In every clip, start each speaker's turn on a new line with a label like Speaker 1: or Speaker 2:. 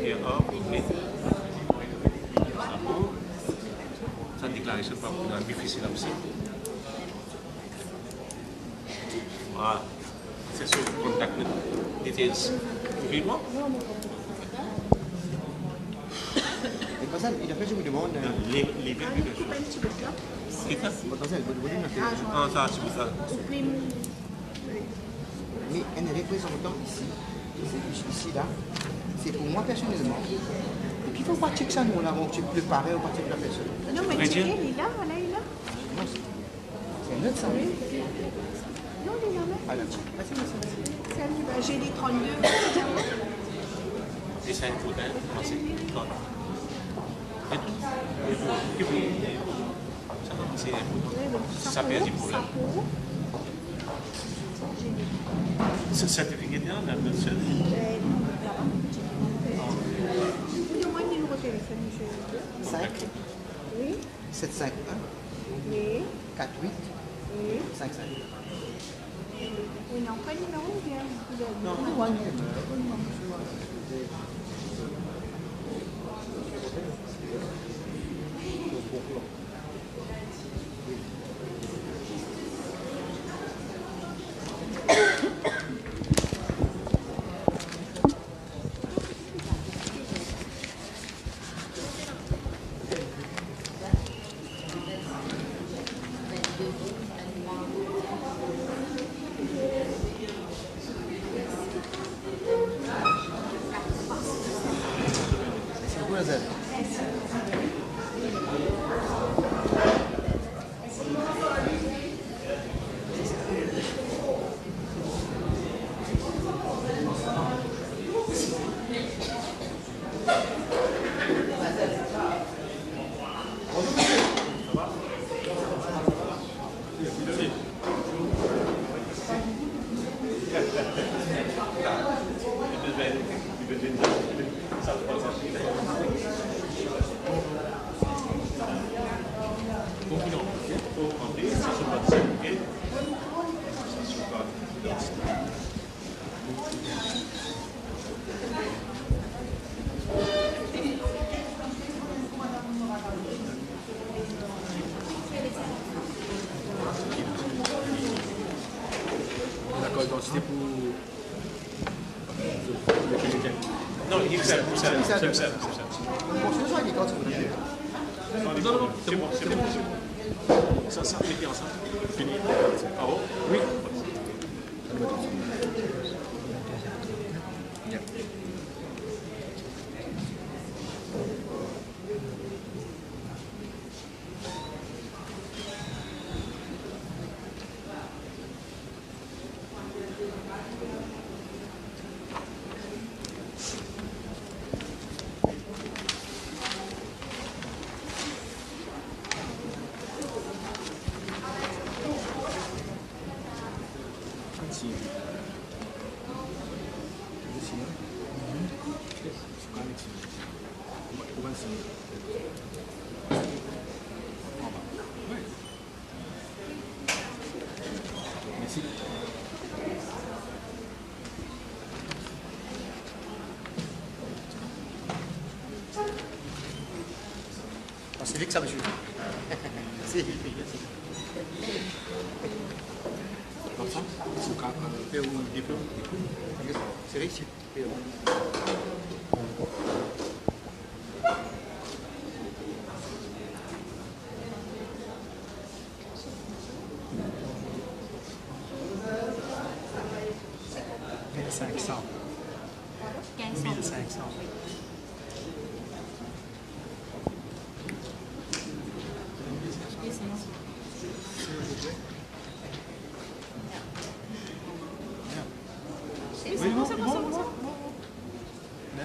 Speaker 1: Et hop, et ça déclaration par un difficile aussi. Voilà. C'est sur contact details. Ouvrir-moi.
Speaker 2: Il a fait, je vous demande.
Speaker 1: Les quelque chose. Ah, ça, c'est pour ça.
Speaker 2: Mais un représentant ici, ici là, c'est pour moi personnellement. Et puis il faut pas checker ça nous là, avant que tu prépares ou pas checker la personne.
Speaker 3: Non, mais checker, il est là, voilà, il est là.
Speaker 2: Non, c'est un autre ça.
Speaker 3: Non, il est là, là.
Speaker 2: Ah, là, vas-y.
Speaker 3: J'ai les 32.
Speaker 1: Et ça, il faut commencer. Et tout. Ça perd du problème. Ce certificat-là, la personne.
Speaker 3: Donnez-moi le numéro de téléphone, monsieur.
Speaker 2: 5,
Speaker 3: Oui,
Speaker 2: 751,
Speaker 3: oui,
Speaker 2: 48,
Speaker 3: oui.
Speaker 2: 55.
Speaker 3: Oui, non, pas le numéro, ou bien vous avez...
Speaker 2: Non, non, non.
Speaker 4: C'était pour
Speaker 1: Non, il sert.
Speaker 2: Bon, c'est ça, il est quand vous voulez.
Speaker 1: Non, c'est bon. Ça, mettez ensemble. Fini. Ah bon? Oui.
Speaker 4: Merci.
Speaker 2: C'est vite que ça me suit. C'est
Speaker 4: Comme ça, il faut faire un diplôme.
Speaker 2: c'est réussi.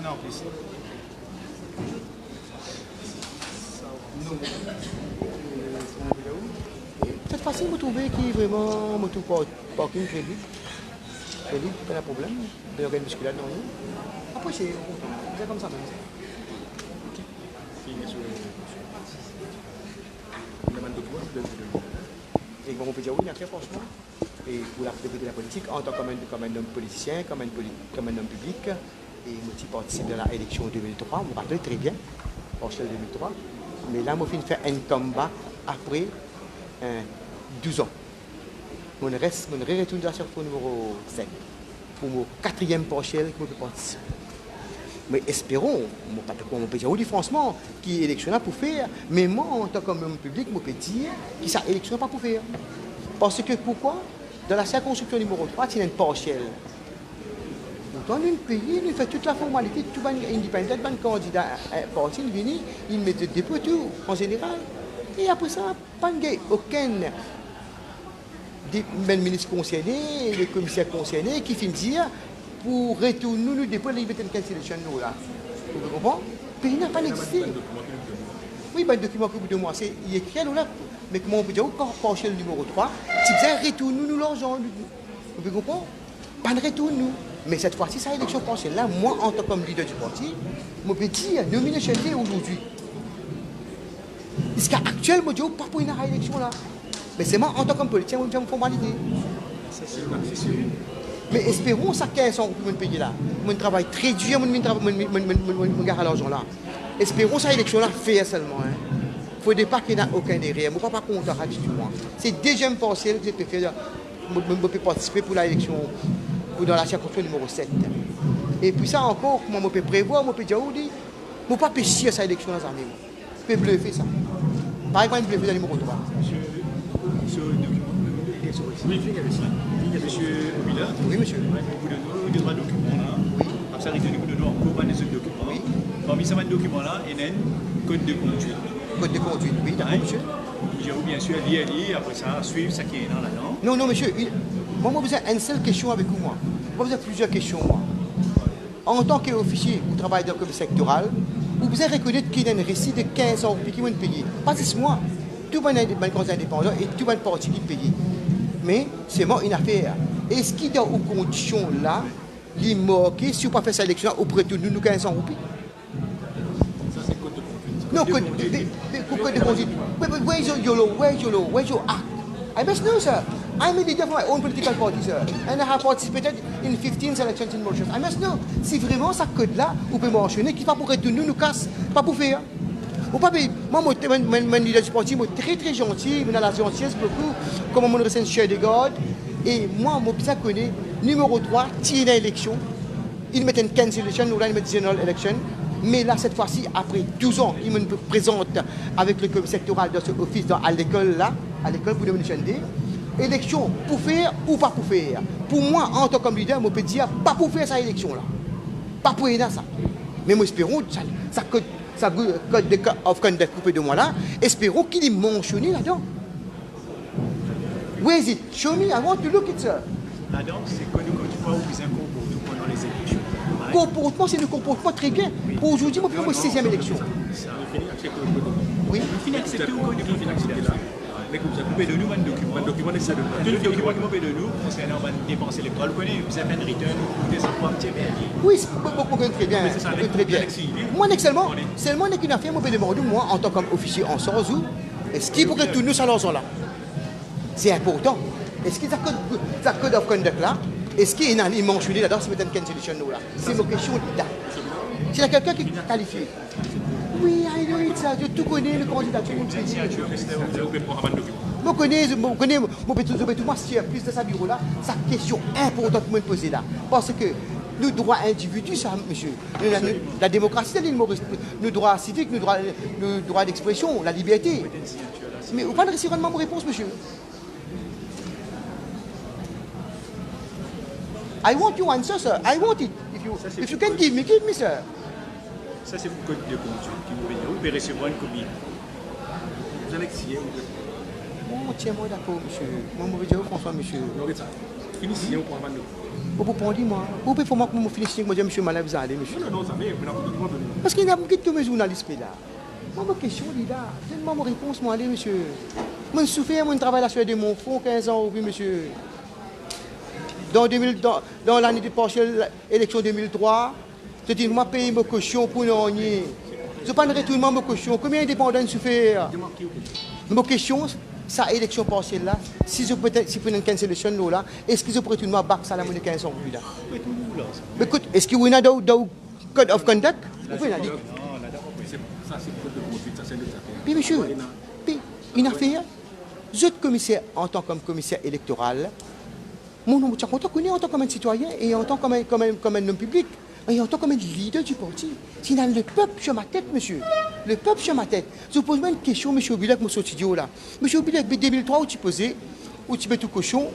Speaker 4: Non, plus.
Speaker 2: C'est facile de trouver qui est vraiment me trouve parking crédit. Crédit, pas de problème. De l'organe musculaire, non. Après, c'est comme ça. Et on peut dire oui, très franchement. Et pour la politique, en tant comme un homme politicien, comme un homme public, Et je participe dans l'élection 2003, je me rappelle très bien, partielle 2003. Mais là, je finis faire un comeback après 12 ans. Je retourne dans la circon numéro 5 pour mon 4e partielle que je peux participer. Mais espérons, on peut dire, oui, franchement, qui est élection là pour faire, mais moi, en tant que membre public, je peux dire que ça élection pas pour faire. Parce que pourquoi? Dans la circonscription numéro 3, il y a une partielle. Dans un pays, il fait toute la formalité, tout le monde indépendant, le candidat parti, il vient, il met des dépôts, tout, en général. Et après ça, pas aucun ministre concerné, le commissaire concerné qui finit dire pour retourner nous dépôts de la liberté de cancellation nous là. Vous comprenez? Le pays n'a pas existé. Oui, le document que vous de moi, c'est il est écrit là. Mais comment on peut dire, quand on passe le numéro 3, si vous avez retourné nous l'argent, vous comprenez? Pas de retour nous. Mais cette fois-ci, ça élection partielle là, moi en tant que leader du parti, je peux dire, nomination aujourd'hui. Jusqu'à actuellement, je ne peux pas pour une élection là. Mais c'est moi en tant que politicien, je me formalité.
Speaker 1: Ça, c'est une accession.
Speaker 2: Mais espérons ça 15 ans pour mon pays là. Mon travail très dur, mon gars à l'argent là. Espérons ça élection là faire seulement. Il ne faut pas qu'il n'y ait aucun derrière. Je ne suis pas content du tout. C'est deuxième partiel que je peux faire. Je peux participer pour l'élection, dans la circonscription numéro 7. Et puis ça encore, comment je peux prévoir, je peux dire, je ne peux pas pécher cette élection dans les amis. Je peux bluffer ça. Par exemple, je bluffer dans le numéro 3.
Speaker 1: Monsieur, oui, il y a monsieur Obila.
Speaker 2: Oui, monsieur.
Speaker 1: Beaucoup de nous, des documents là.
Speaker 2: Oui.
Speaker 1: Comme ça, il y a beaucoup de nous encore dans ces documents.
Speaker 2: Oui.
Speaker 1: Parmi ces documents là, il y a un code de conduite.
Speaker 2: Code de conduite, oui, d'accord, monsieur.
Speaker 1: J'ai bien sûr lire, après ça, suivre ce qui est dans là-dedans.
Speaker 2: Non, non, monsieur. Moi, je besoin d'une seule question avec vous, moi. Je besoin plusieurs questions, moi. En tant qu'officier, vous travaillez dans le comité sectoral, vous devez reconnaître qu'il y a un récit de 15 ans qui vont payer. Pas 6 mois. Tout le monde est indépendant et tout le monde parti qui paye. Mais c'est moi une affaire. Est-ce qu'il y a une condition là, les marqués, si on ne pas fait cette élection auprès de nous 15 ans roupies?
Speaker 1: Ça, c'est code de conduite.
Speaker 2: No, code de conduite. Where's your act? I must know, sir. I'm a leader for my own political party, sir. And I have participated in 15 elections in Mauritius. I must know. Si vraiment ça code-là, vous pouvez mentionner qu'il ne va pas pour retourner nous casse, pas pour faire. Moi, mon leader du parti, moi, très très gentil, mon a la gentillesse beaucoup, comme mon recent chef de garde. Et moi, mon bien connaît, numéro 3, tirer l'élection. Il met une cancellation, nous, là, il met une general election. Mais là, cette fois-ci, après 12 ans, il me présente avec le comité sectoral de ce office à l'école, là, à l'école pour devenir chanter. Élection pour faire ou pas pour faire. Pour moi, en tant que leader, je peux dire pas pour faire cette élection-là. Pas pour aider ça. Mais nous espérons, ça code of conduct coupé de moi là, espérons qu'il est mentionné là-dedans. Where is it? Show me, I want to look at it.
Speaker 1: Là-dedans, c'est connu quand tu vois où ils incorporent pendant les élections.
Speaker 2: Comportement, c'est le comportement très bien. Pour aujourd'hui, on peut faire une 16e élection.
Speaker 1: Ça finit accepter le code.
Speaker 2: Oui.
Speaker 1: Il finit accepter le code, il finit accepter là. Mais vous avez de nous un document. Un document de ça. Tout le document qui m'ont de nous concernant les dépenses électorales. Vous connaissez, vous avez un return ou des emplois un petit peu.
Speaker 2: Oui, c'est très bien. Très bien. Moi, seulement une affaire, je me demande, moi, en tant qu'officier en sens où, est-ce qu'il pourrait tout nous à l'argent là? C'est important. Est-ce qu'il y a un code of conduct là? Est-ce qu'il y a une mentionné là-dedans, c'est peut-être une cancellation là? C'est ma question là. S'il y a quelqu'un qui est qualifié. Oui, I know it, ça. Je tout connais le candidat. Je connais, moi, si plus de sa bureau là, c'est une question importante que je me poser là. Parce que nos droits individuels, ça, monsieur, la démocratie, nos droits civiques, nos droits d'expression, la liberté. Mais vous pas de recevoir ma réponse, monsieur. I want your answer, sir. I want it. If you can give me, sir.
Speaker 1: Ça, c'est le code de conduite qui vous dit. Vous pouvez recevoir une copie.
Speaker 4: Vous allez essayer.
Speaker 2: Bon, tiens-moi d'accord, monsieur. Moi, je vais dire François, monsieur.
Speaker 4: Non, ça. Finissez, on prend un
Speaker 2: vous pouvez dire, moi. Vous pouvez faire moi que je finisse, moi, je dis, monsieur Malais, vous allez, monsieur.
Speaker 4: Non, ça mais vous n'avez pas de donné.
Speaker 2: Parce qu'il y a beaucoup de mes journalistes là. Moi, ma question, il est là. Donne-moi ma réponse, moi, allez, monsieur. Moi, je souffre, moi, je travaille à la suite de mon front, 15 ans, oui, monsieur. Dans l'année de partielle, élection 2003, je dis, moi, paye ma caution pour nous. Je ne pas de retournement ma caution. Combien d'indépendants souffrent? Ma question, ça, élection partielle là, si je peux une cancellation là, est-ce que je pourrais tout le monde back ça la monnaie 15 ans là? Mais écoute, est-ce qu'il y a code of conduct. Vous pouvez aller.
Speaker 4: Ça, c'est code de conduite, ça, c'est notre affaire.
Speaker 2: Puis, monsieur, puis, une affaire, je suis commissaire en tant que commissaire électoral. Mon nom, je connais en tant qu'un citoyen et en tant comme un homme public. Et en tant que leader du parti. C'est dans le peuple sur ma tête, monsieur. Le peuple sur ma tête. Je vous pose une question, monsieur Obilek, mon studio là. Monsieur Obilek, en 2003, où tu posais, où tu mets tout cochon,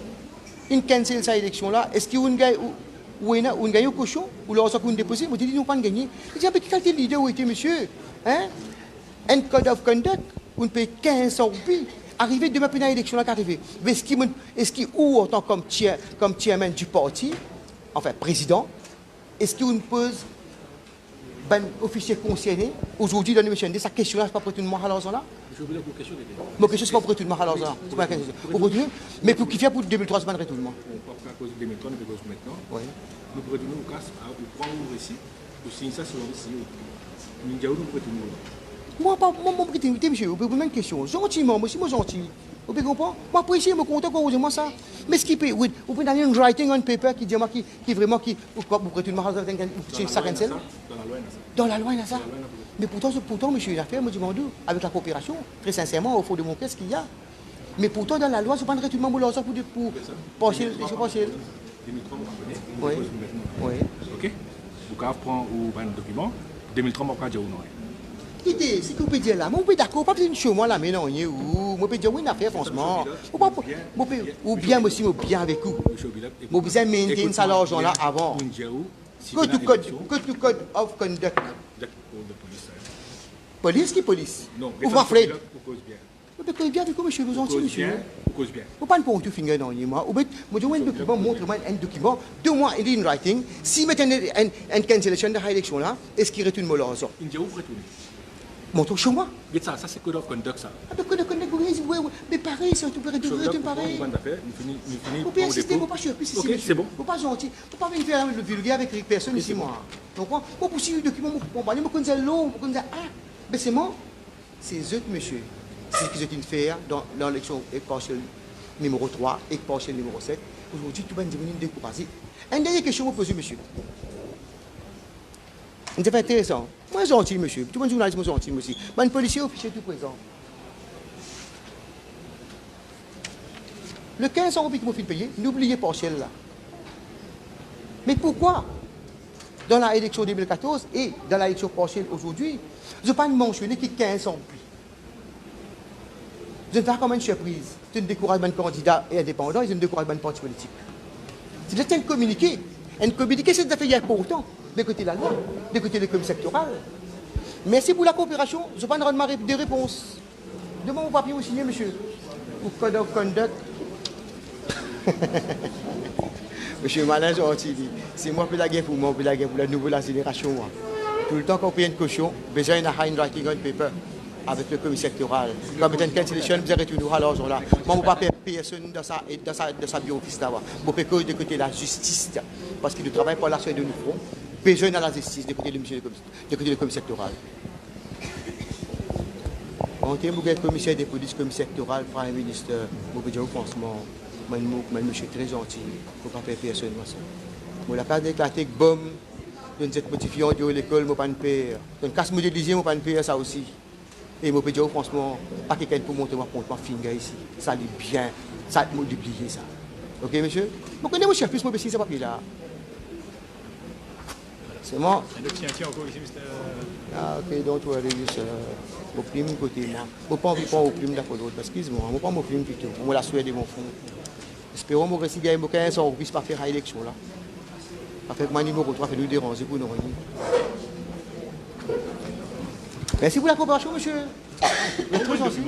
Speaker 2: une cancel cette élection-là, est-ce qu'il y a un gagne au cochon, ou l'on a déposé, vous dites, ils n'ont pas gagné. Je dis, mais quel leader où était, monsieur? Hein? Un code of conduct, on paye 1500 roupies. Arrivé demain, puis dans l'élection là, qu'arrivé. Est-ce qu'il, ou en tant comme chairman du parti, enfin, président, est-ce qu'on pose un officier concerné aujourd'hui dans l'émission? Sa question-là, c'est pas pour tout le monde à l'argent là?
Speaker 4: Je veux dire pour question de
Speaker 2: Ma question, c'est pas pour tout le monde à l'argent. C'est pas la question. Mais pour qui fait pour 2003, c'est pas tout le monde.
Speaker 4: On peut à cause de 2003, nous faisons maintenant.
Speaker 2: Oui.
Speaker 4: Nous prenons nos casses, nous prenons nos récits, nous signons ça sur le récit. Nous disons, nous prenons nos.
Speaker 2: Moi, monsieur, vous pouvez poser une question. Gentiment, moi, si moi gentil. Vous pouvez comprendre? Moi, apprécier, moi, content qu'on vous demande ça. Mais ce qui peut, vous pouvez donner un writing on paper qui dit moi, qui vraiment, vous prêtez une marge de ça cancel? Dans la loi, il y a ça. Mais pourtant, monsieur, il a fait, moi, je demande, avec la coopération, très sincèrement, au fond de mon cœur, ce qu'il y a. Mais pourtant, dans la loi, je ne prendrai tout le monde pour l'argent pour passer. Oui. Oui.
Speaker 4: Ok? Vous pouvez prendre un document. 2003, on va dire non.
Speaker 2: Écoutez, c'est que vous pouvez dire là, moi, vous pouvez d'accord, pas besoin de chez moi là, mais non, moi, vous pouvez dire oui, une affaire, franchement. Ou bien, moi aussi, moi, bien avec vous. Moi, besoin de maintenir ça l'argent là avant. Code of conduct. Police qui police?
Speaker 4: Non,
Speaker 2: vous pas Fred.
Speaker 4: Vous
Speaker 2: cause bien avec vous, monsieur, vous gentil, monsieur.
Speaker 4: Vous cause bien.
Speaker 2: Vous pas pour tout finger dans moi. Ou bien, moi, un document, montre-moi un document, deux-moi in writing. Si vous mettez une cancellation de la élection là, est-ce qu'il retourne mon l'argent?
Speaker 4: India, vous retournez.
Speaker 2: Montre chez moi.
Speaker 4: Mais ça, c'est code of conduct, ça.
Speaker 2: Code of conduct, mais pareil, ça, tu peux retourner pareil. Vous pouvez insister, vous pas sûr, puis
Speaker 4: ok, c'est bon.
Speaker 2: Vous pas gentil. Vous pas venir faire le vulgaire avec personne ici, moi. Donc, moi, pour si le document, moi, je connais l'eau, je connais mais c'est moi. C'est eux, monsieur. C'est ce qu'ils ont fait dans l'élection partielle numéro 3 et partielle numéro 7. Aujourd'hui, tout le monde est découragé. Une dernière question vous posez, monsieur. C'est intéressant. Moi, gentil, monsieur. Tout le monde journaliste, moi, gentil, monsieur. Mais un policier officier tout présent. Le 15 euros que vous faites payer, n'oubliez pas partielle là. Mais pourquoi, dans l'élection 2014 et dans l'élection partielle aujourd'hui, je ne vais pas mentionner qu'il y a 15 ans. Je ne fais pas comme une surprise. C'est un découragement de candidat et indépendant et c'est un découragement de parti politique. C'est un communiqué. Un communiqué, c'est une affaire important. D'écouter la loi, d'écouter le comité sectoral. Merci pour la coopération. Je ne vais pas rendre des réponses. Demande mon papier, vous signez, monsieur. Pour code of conduct. Monsieur Malin gentil, c'est moi qui la guerre pour moi, qui la guerre pour la nouvelle génération. Moi. Tout le temps qu'on paye une caution, besoin d'un handwriting on paper avec le comité sectoral. Quand il y a une cancellation, vous avez retourné à l'argent là. Moi, je ne vais pas payer personne dans sa bureau office là. Je vais payer de côté la justice, parce qu'il ne travaille pas la soirée de nous ferons. Besoin de la justice de côté du comité sectoral. En termes de commissaire des polices, commissaire sectoral, Prime Minister, je peux dire franchement, je suis très gentil, je ne peux pas faire personne. Je n'ai pas déclaré que bon, je ne sais pas si je suis l'école, je ne peux pas payer. Je ne casse modélisé, je ne peux pas payer ça aussi. Et je peux dire franchement, pas quelqu'un pour monter mon finger ici. Ça allait bien, ça m'a oublié ça. Ok, monsieur? Je connais mon chef, plus je peux ce papier là. C'est moi.
Speaker 1: Tiens, encore ici, Mr.
Speaker 2: Ah, ok, donc tu vas réussir au prime côté moi. Je ne peux pas prendre au prime d'accord l'autre. Excuse-moi, je ne peux pas me prime plutôt. Je me la souhaite de mon fond. Espérons que je réussisse à gagner 15 ans, on ne puisse pas faire l'élection là. Parce que mon numéro 3 fait nous déranger pour nous réunir. Merci pour la coopération, monsieur. Très gentil.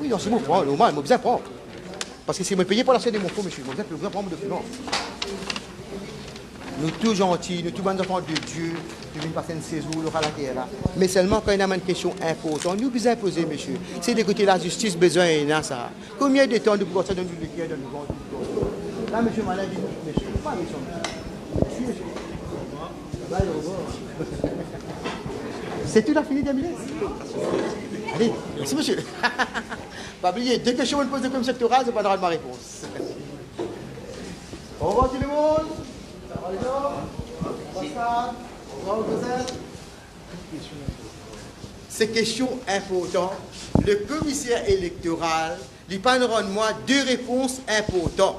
Speaker 2: Oui, non, c'est mon frère, normal, je besoin de prendre. Parce que c'est me payer pour la chaîne de mon frère, monsieur. Je besoin de prendre mon document. Nous tous gentils, nous tous bons enfants de Dieu, nous venons passer une saison à la terre là. Mais seulement quand il y a une question importante, nous besoin poser, monsieur. C'est d'écouter la justice, besoin de ça. Combien de temps nous pouvons ça dans le liquide, dans le ventre? Là, monsieur Malin dit, monsieur, pas avec son monsieur. Merci, monsieur. C'est tout la fini d'Amiens? Allez, merci, monsieur. Pas oublier, dès que je me pose de comme sectoral, je ne vais pas de ma réponse. Au revoir tout le monde. Ça va les gens? Pascal. C'est question importante. Le commissaire électoral, il prend moi deux réponses importantes.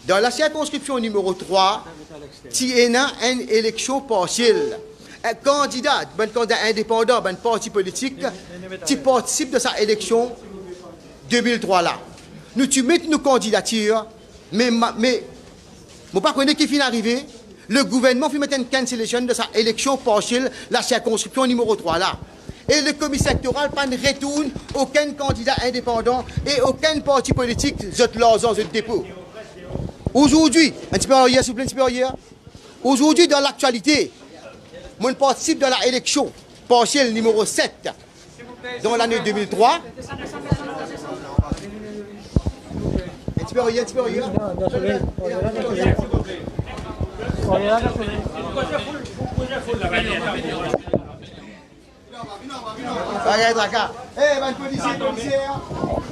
Speaker 2: Dans la circonscription numéro 3, il y a une élection partielle. Un candidat indépendant, un parti politique, qui participe de sa élection 2003 là. Nous tu mets nos candidatures, mais je ne pas connais qui finit arrivé. Le gouvernement fait mettre une cancellation de sa élection partielle, la circonscription numéro 3 là. Et le commissaire électoral ne retourne aucun candidat indépendant et aucun parti politique de l'argent de dépôt. Aujourd'hui, un petit peu arrière, s'il vous plaît, un petit peu arrière. Aujourd'hui, dans l'actualité, je participe dans la élection partielle numéro 7 dans l'année 2003. Un petit peu arrière, un petit peu arrière. Eh, ben, commissaire,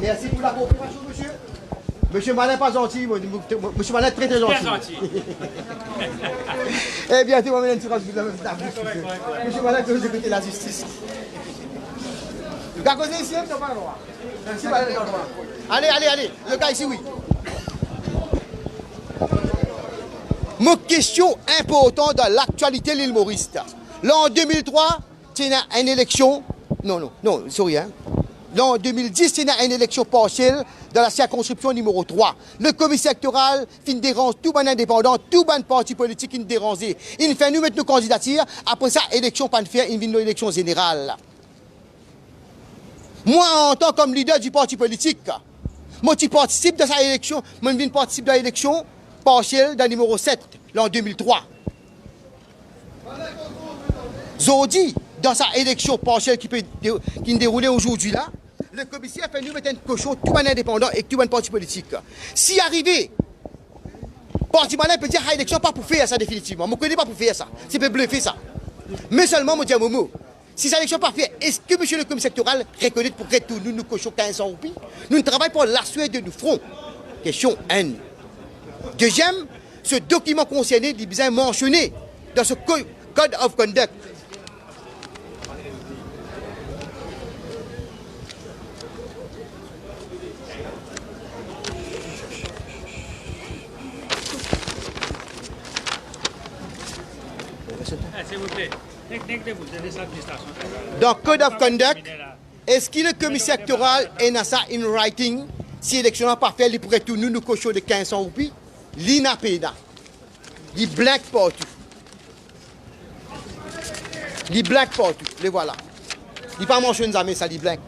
Speaker 2: merci pour la coopération, monsieur. Monsieur Malin, pas gentil. Monsieur Malin, très très gentil. Très gentil. Eh bien, tu vas mener une tirage de la même table. Monsieur Malin, tu veux écouter la justice. Gars, cause ici, tu n'as pas le droit. Allez, allez, allez. Le gars ici, oui. Mon question importante dans l'actualité de l'île Maurice. Là, en 2003, il y a une élection. Non, c'est rien. Là, en 2010, il y a une élection partielle dans la circonscription numéro 3. Le commissaire électoral dérange tout bon indépendant, tout bon parti politique qui dérange. Il fait nous mettre nos candidatures. Après ça, élection pas de faire, il vient une élection générale. Moi, en tant que leader du parti politique, moi, je participe de sa élection. Moi, je viens participer à l'élection partielle dans le numéro 7, en 2003. Zodi, dans sa élection partielle qui déroule aujourd'hui là, le commissaire fait nous mettre un cochon tout un indépendant et tout un parti politique. Si arrivé, parti malin peut dire que l'élection pas pour faire ça définitivement. Je ne connais pas pour faire ça. C'est pour bluffer ça. Mais seulement, je dis à Momo, si cette élection pas fait, est-ce que monsieur le commissaire électoral reconnaît pour retourner nous cochons 1500 roupies? Nous travaillons pour l'assurer de nous front. Question 1. Deuxième, ce document concerné est bien mentionné dans ce Code of Conduct.
Speaker 5: S'il vous plaît,
Speaker 2: dans Code of Conduct, est-ce que le commissaire électoral est dans ça in writing? Si l'élection n'a pas fait, il pourrait tout nous cochons de 1500 roupies. Il n'a pas. Il blank partout. Il blank partout. Les voilà. Il pas mentionné jamais ça, il blank.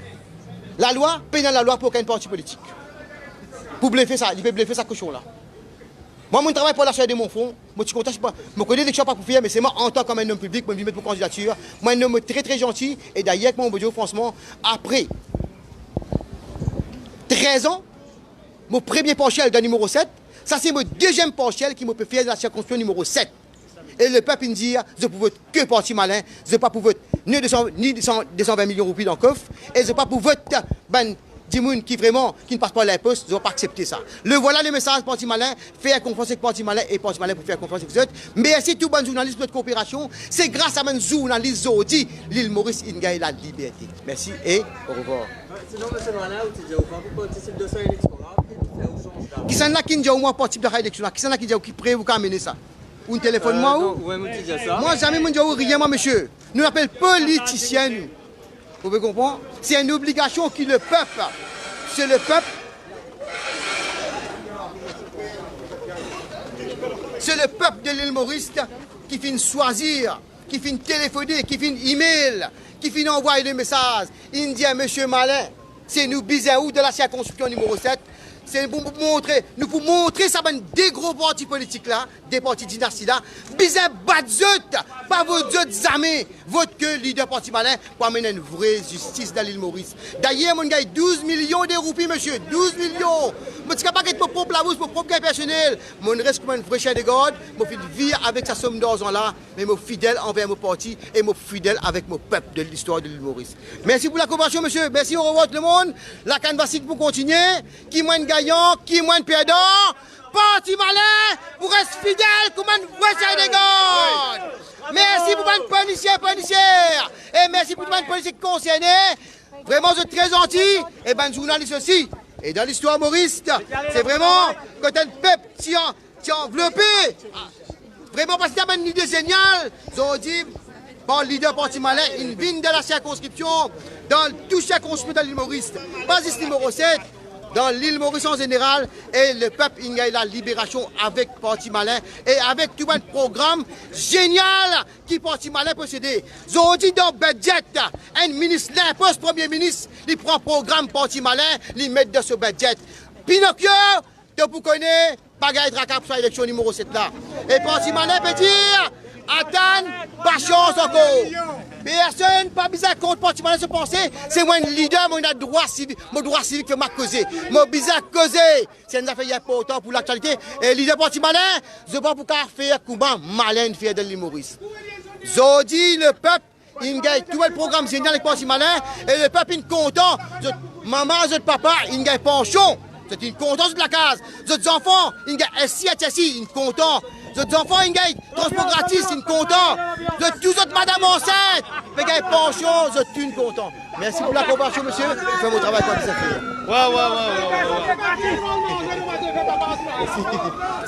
Speaker 2: La loi, pénal la loi pour aucun parti politique. Pour bluffer ça, il peut bluffer ça cochon là. Moi, mon travail pour la de mon fonds, moi, je ne connais l'élection pas pour faire, mais c'est moi, en tant qu'un homme public, je vais mettre pour candidature. Moi, un homme très très gentil, et d'ailleurs, mon beau franchement, après 13 ans, mon premier partiel dans numéro 7, ça c'est mon deuxième partiel qui me peut faire dans la circonscription numéro 7. Et le peuple me dit, je ne peux voter que parti malin, je ne peux pas pour voter ni 220 millions de roupies dans le coffre, et je ne peux pas pour voter des gens qui vraiment qui ne passent pas l'impôt, ils ne vont pas accepter ça. Le voilà le message Parti Malin, faire confiance avec Parti Malin et Parti Malin pour faire confiance avec vous autres. Merci tout bon journaliste de notre coopération. C'est grâce à un journaliste Zodi, l'île Maurice Ingaï la liberté. Merci et au revoir.
Speaker 6: Sinon, M. Malin, vous participez de cette élection là,
Speaker 2: qui s'en a qui dit au moins participe de cette élection là, qui s'en a qui dit qui prêt vous amener ça. Ou un téléphone moi ou moi jamais me dis rien moi monsieur. Nous appelons politiciens nous. Vous pouvez comprendre? C'est une obligation qui le peuple. C'est le peuple. C'est le peuple de l'île Maurice qui finit choisir, qui finit téléphoner, qui finit email, qui finit envoyer des messages. Il dit à M. Malin, c'est nous bizarres de la circonscription numéro 7. C'est pour nous montrer ça des gros partis politiques là, des partis dynasties là, bizarre batzut, pas vos autres amis, votre que leader parti malin pour amener une vraie justice dans l'île Maurice. D'ailleurs, mon gars, 12 millions de roupies, monsieur, 12 millions. Je ne suis pas pour propre la bourse, pour propre gain personnel. Mon reste comme un vrai chien de garde, je fais vivre avec sa somme d'argent là, mais je suis fidèle envers mon parti et je suis fidèle avec mon peuple de l'histoire de l'île Maurice. Merci pour la coopération, monsieur. Merci, au revoir tout le monde. La canvassique pour continuer. Qui moins gagnant, qui moins perdant. Parti malin, pour rester fidèle comme un vrai chien de garde. Merci pour les policiers. Et merci pour les policiers concernés. Vraiment, vous êtes très gentils. Et ben, journalistes aussi. Et dans l'histoire mauriste, c'est vraiment quand un peuple s'y enveloppé. Vraiment, parce qu'il y a une idée géniale. Ils ont dit, bon, leader Parti Malin, une vigne de la circonscription, dans toute circonscription de l'île Maurice. Pas juste numéro 7. Dans l'île Maurice en général, et le peuple, il y a la libération avec Parti Malin et avec tout un programme génial qui Parti Malin possédait. Ils ont dit dans le budget, un ministre, n'importe premier ministre, il prend programme Parti Malin, il met dans ce budget. Pinocchio, vous connaissez, bagaille draka pour l'élection numéro 7 là. Et Parti Malin peut dire, attends, pas chance encore. Personne, pas bizarre contre Parti Malin se penser, c'est moi un leader, moi un droit civique, mon droit civique que m'a causé. Mon bizarre causé. C'est une affaire important pour l'actualité. Et leader Parti Malin, je ne sais pas pour faire comment malin faire de l'île Maurice. Zodi, le peuple, il gagne tout le programme génial avec Parti Malin, et le peuple est content. Maman, papa, il gagne pension. C'est une contente de la case. Les enfants, ils gagnent assis, ils sont contents. Les enfants, ils gagnent transport gratis, ils sont contents. Tous autres madame enceinte, ils gagnent pension, ils sont contents. Merci pour la coopération, monsieur. Je fais mon travail comme ça.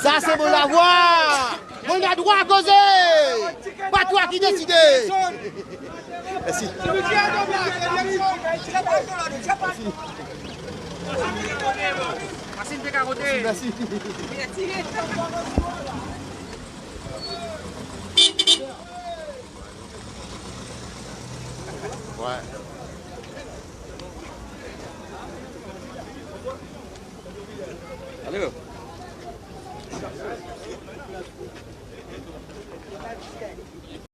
Speaker 2: Ça, c'est mon avoir. On a droit à causer. Pas toi qui décides. Merci. Merci.